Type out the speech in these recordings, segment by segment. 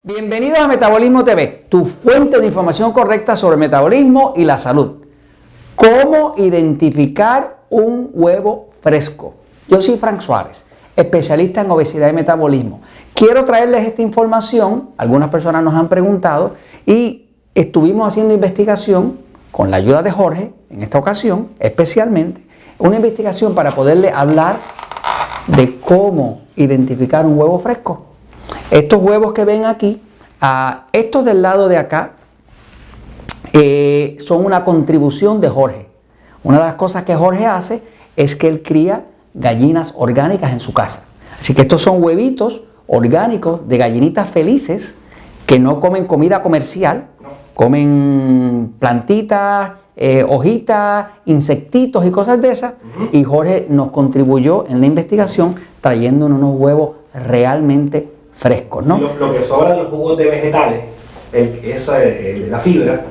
Bienvenidos a Metabolismo TV, tu fuente de información correcta sobre el metabolismo y la salud. ¿Cómo identificar un huevo fresco? Yo soy Frank Suárez, especialista en obesidad y metabolismo. Quiero traerles esta información, algunas personas nos han preguntado y estuvimos haciendo investigación con la ayuda de Jorge, en esta ocasión especialmente, una investigación para poderle hablar de cómo identificar un huevo fresco. Estos huevos que ven aquí, estos del lado de acá, son una contribución de Jorge. Una de las cosas que Jorge hace es que él cría gallinas orgánicas en su casa. Así que estos son huevitos orgánicos de gallinitas felices que no comen comida comercial, comen plantitas, hojitas, insectitos y cosas de esas. Y Jorge nos contribuyó en la investigación trayéndonos unos huevos realmente frescos, ¿no? Lo que sobra de los jugos de vegetales, la fibra,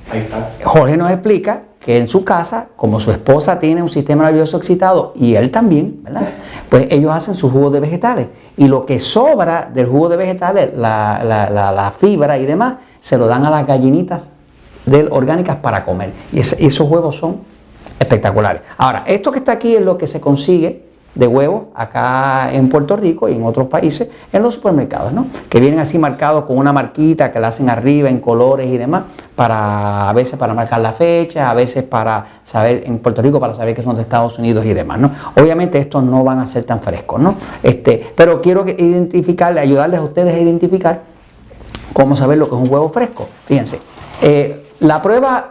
ahí está. Jorge nos explica que en su casa, como su esposa tiene un sistema nervioso excitado y él también, ¿verdad? Pues ellos hacen sus jugos de vegetales y lo que sobra del jugo de vegetales, la fibra y demás, se lo dan a las gallinitas orgánicas para comer. Y esos huevos son espectaculares. Ahora, esto que está aquí es lo que se consigue de huevos acá en Puerto Rico y en otros países en los supermercados, ¿no? Que vienen así marcados con una marquita que la hacen arriba en colores y demás, a veces para marcar la fecha, a veces para saber, en Puerto Rico para saber que son de Estados Unidos y demás, ¿no? Obviamente estos no van a ser tan frescos, ¿no? Pero quiero ayudarles a ustedes a identificar cómo saber lo que es un huevo fresco. Fíjense, la prueba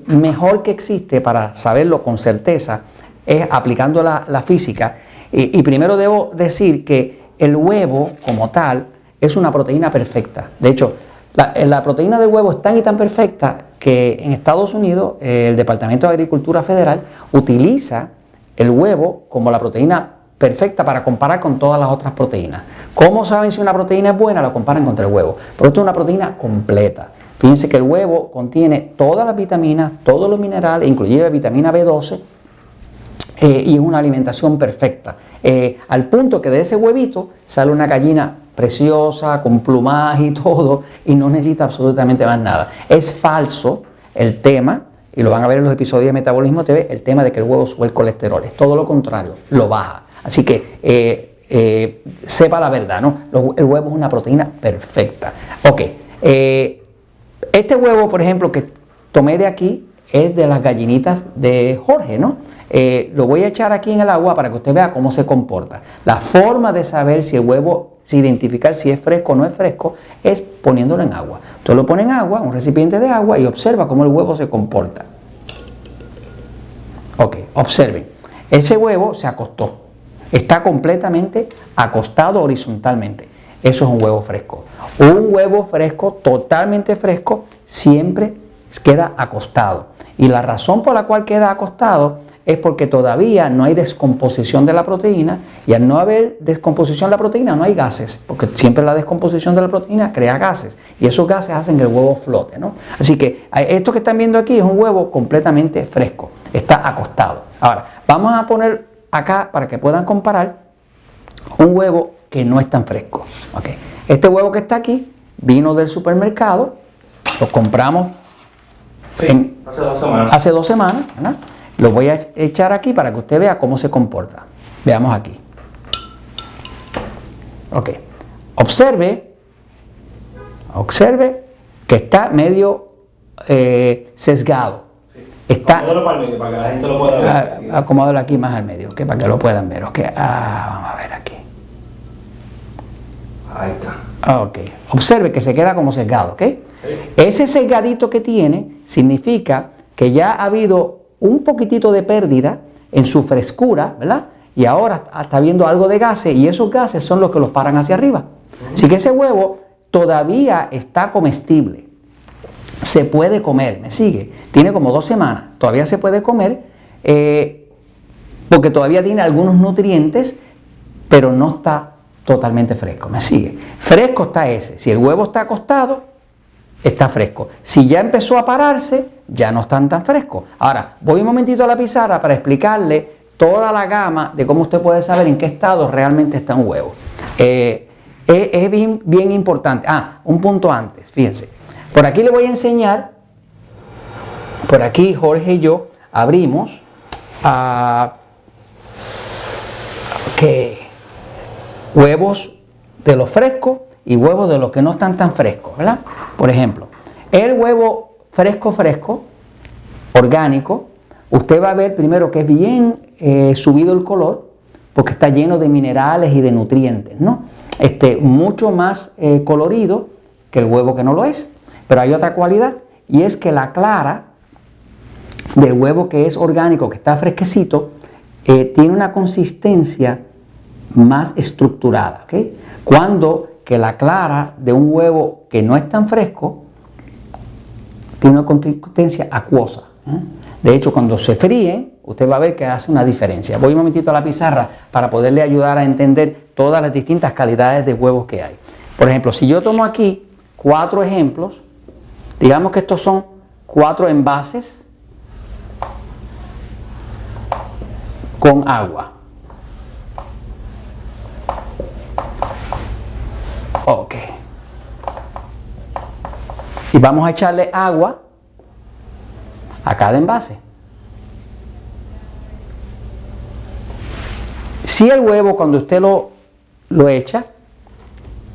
mejor que existe para saberlo con certeza es aplicando la física. Y primero debo decir que el huevo como tal es una proteína perfecta. De hecho, la proteína del huevo es tan y tan perfecta que en Estados Unidos el Departamento de Agricultura Federal utiliza el huevo como la proteína perfecta para comparar con todas las otras proteínas. ¿Cómo saben si una proteína es buena? La comparan contra el huevo. Porque esto es una proteína completa. Fíjense que el huevo contiene todas las vitaminas, todos los minerales, inclusive vitamina B12, y es una alimentación perfecta, al punto que de ese huevito sale una gallina preciosa, con plumaje y todo, y no necesita absolutamente más nada. Es falso el tema, y lo van a ver en los episodios de Metabolismo TV, el tema de que el huevo sube el colesterol. Es todo lo contrario, lo baja. Así que sepa la verdad, ¿no? El huevo es una proteína perfecta. Ok, este huevo, por ejemplo, que tomé de aquí, es de las gallinitas de Jorge, ¿no? Lo voy a echar aquí en el agua para que usted vea cómo se comporta. La forma de saber si el huevo, identificar si es fresco o no es fresco, es poniéndolo en agua. Usted lo pone en agua, un recipiente de agua, y observa cómo el huevo se comporta. Ok, observen. Ese huevo se acostó. Está completamente acostado horizontalmente. Eso es un huevo fresco. Un huevo fresco, totalmente fresco, siempre queda acostado. Y la razón por la cual queda acostado es porque todavía no hay descomposición de la proteína, y al no haber descomposición de la proteína no hay gases, porque siempre la descomposición de la proteína crea gases y esos gases hacen que el huevo flote, ¿no? Así que esto que están viendo aquí es un huevo completamente fresco, está acostado. Ahora, vamos a poner acá para que puedan comparar un huevo que no es tan fresco. Okay. Este huevo que está aquí vino del supermercado, lo compramos hace 2 semanas, ¿verdad? Lo voy a echar aquí para que usted vea cómo se comporta. Veamos aquí. Ok. Observe que está medio sesgado. Está, acomódalo para el medio, para que la gente lo pueda ver. Acomódalo aquí más al medio, para que lo puedan ver. Okay. Vamos a ver aquí. Ahí está. Ok. Observe que se queda como sesgado, ¿ok? Ese sesgadito que tiene significa que ya ha habido un poquitito de pérdida en su frescura, ¿verdad? Y ahora está viendo algo de gases, y esos gases son los que los paran hacia arriba. Así que ese huevo todavía está comestible. Se puede comer, ¿me sigue? Tiene como 2 semanas, todavía se puede comer porque todavía tiene algunos nutrientes, pero no está totalmente fresco, ¿me sigue? Fresco está ese. Si el huevo está acostado, está fresco. Si ya empezó a pararse, ya no están tan frescos. Ahora, voy un momentito a la pizarra para explicarle toda la gama de cómo usted puede saber en qué estado realmente está un huevo. Es bien importante. Un punto antes, fíjense. Por aquí le voy a enseñar, por aquí Jorge y yo abrimos huevos de los frescos y huevos de los que no están tan frescos, ¿verdad? Por ejemplo, el huevo fresco, orgánico, usted va a ver primero que es bien subido el color, porque está lleno de minerales y de nutrientes, ¿no? Mucho más colorido que el huevo que no lo es. Pero hay otra cualidad, y es que la clara del huevo que es orgánico, que está fresquecito, tiene una consistencia más estructurada, ¿ok? Cuando que la clara de un huevo que no es tan fresco tiene una consistencia acuosa. De hecho, cuando se fríe, usted va a ver que hace una diferencia. Voy un momentito a la pizarra para poderle ayudar a entender todas las distintas calidades de huevos que hay. Por ejemplo, si yo tomo aquí 4 ejemplos, digamos que estos son 4 envases con agua. Ok. Y vamos a echarle agua a cada envase. Si el huevo, cuando usted lo echa,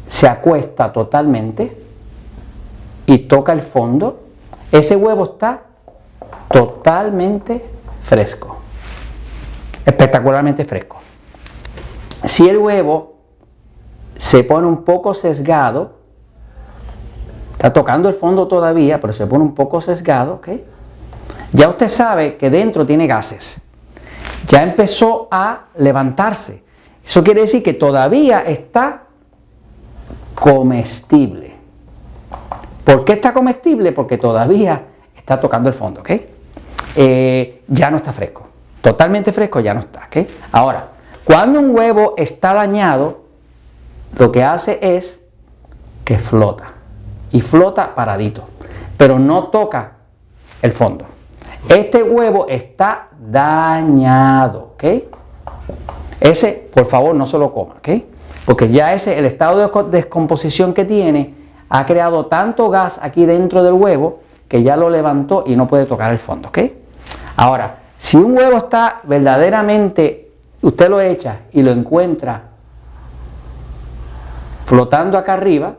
se acuesta totalmente y toca el fondo, ese huevo está totalmente fresco, espectacularmente fresco. Si el huevo se pone un poco sesgado, está tocando el fondo todavía, pero se pone un poco sesgado, ¿ok? Ya usted sabe que dentro tiene gases. Ya empezó a levantarse. Eso quiere decir que todavía está comestible. ¿Por qué está comestible? Porque todavía está tocando el fondo, ¿ok? Ya no está fresco. Totalmente fresco ya no está, ¿ok? Ahora, cuando un huevo está dañado, lo que hace es que flota. Y flota paradito. Pero no toca el fondo. Este huevo está dañado, ¿ok? Ese, por favor, no se lo coma, ¿ok? Porque ya el estado de descomposición que tiene ha creado tanto gas aquí dentro del huevo que ya lo levantó y no puede tocar el fondo, ¿ok? Ahora, si un huevo está verdaderamente, usted lo echa y lo encuentra flotando acá arriba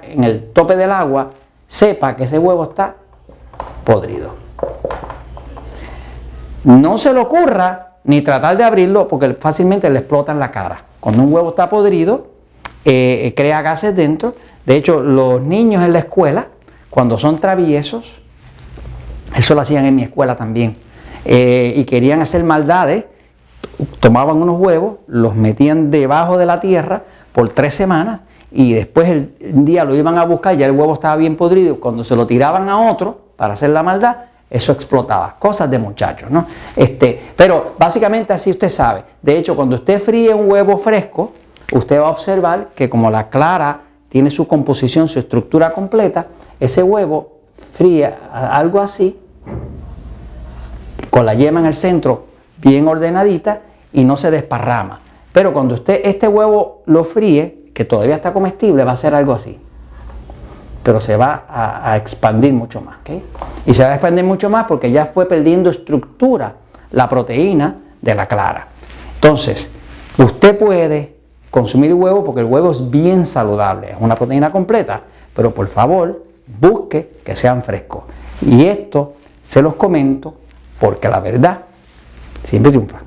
en el tope del agua, sepa que ese huevo está podrido. No se le ocurra ni tratar de abrirlo porque fácilmente le explota en la cara. Cuando un huevo está podrido, crea gases dentro. De hecho, los niños en la escuela, cuando son traviesos, eso lo hacían en mi escuela también, y querían hacer maldades, tomaban unos huevos, los metían debajo de la tierra por 3 semanas y después un día lo iban a buscar, ya el huevo estaba bien podrido. Cuando se lo tiraban a otro para hacer la maldad, eso explotaba. Cosas de muchachos, ¿no? Pero básicamente así usted sabe. De hecho, cuando usted fríe un huevo fresco, usted va a observar que como la clara tiene su composición, su estructura completa, ese huevo fríe algo así, con la yema en el centro bien ordenadita y no se desparrama. Pero cuando usted este huevo lo fríe, que todavía está comestible, va a ser algo así. Pero se va a expandir mucho más, ¿ok? Y se va a expandir mucho más porque ya fue perdiendo estructura la proteína de la clara. Entonces, usted puede consumir huevo porque el huevo es bien saludable, es una proteína completa, pero por favor, busque que sean frescos. Y esto se los comento porque la verdad siempre triunfa.